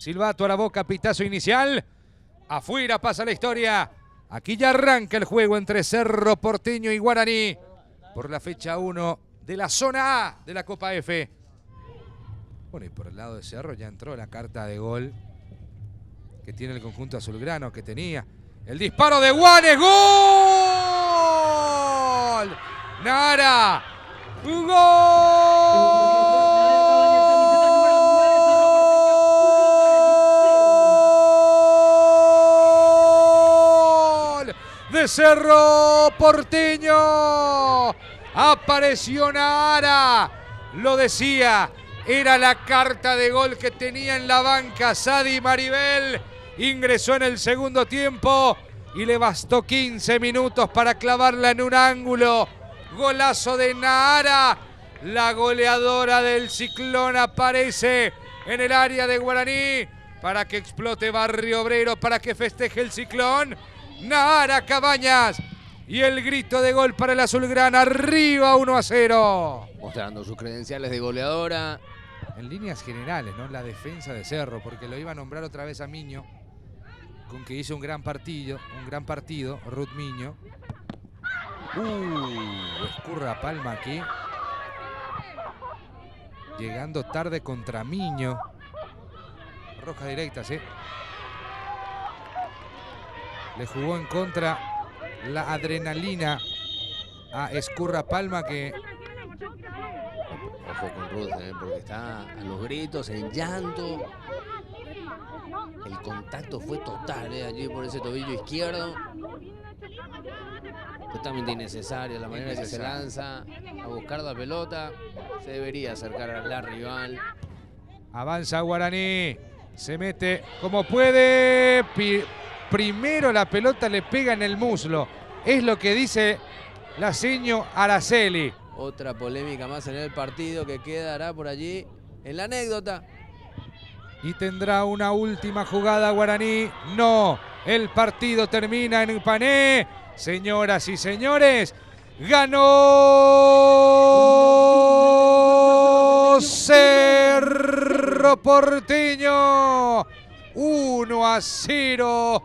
Silbato a la boca, pitazo inicial. Afuera pasa la historia. Aquí ya arranca el juego entre Cerro Porteño y Guaraní por la fecha 1 de la zona A de la Copa F. Bueno, y por el lado de Cerro ya entró la carta de gol que tiene el conjunto azulgrano, que tenía el disparo de Guanes. ¡Gol! ¡Nara! ¡Gol! De Cerro Porteño. Apareció Nara. Lo decía, era la carta de gol que tenía en la banca Sadi Maribel. Ingresó en el segundo tiempo y le bastó 15 minutos para clavarla en un ángulo. Golazo de Nahara. La goleadora del Ciclón aparece en el área de Guaraní para que explote Barrio Obrero, para que festeje el Ciclón. Nahara Cabañas. Y el grito de gol para el azulgrana. Arriba 1-0. Mostrando sus credenciales de goleadora. En líneas generales, ¿no? La defensa de Cerro, porque lo iba a nombrar otra vez a Miño, con que hizo un gran partido, Ruth Miño. Escurra Palma aquí. Llegando tarde contra Miño. Roja directa, sí. Le jugó en contra la adrenalina a Escurra Palma, que... Ojo con Ruth, porque está a los gritos, en llanto. El contacto fue total allí por ese tobillo izquierdo. Totalmente innecesario la manera que se lanza a buscar la pelota. Se debería acercar a la rival. Avanza Guaraní. Se mete como puede. Primero la pelota le pega en el muslo. Es lo que dice la seño Araceli. Otra polémica más en el partido que quedará por allí en la anécdota. Y tendrá una última jugada Guaraní. No, el partido termina en Pané. Señoras y señores, ganó Cerro Porteño 1-0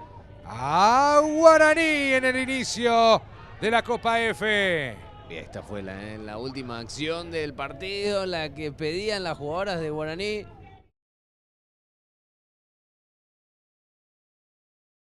a Guaraní en el inicio de la Copa F. Y esta fue la última acción del partido, la que pedían las jugadoras de Guaraní.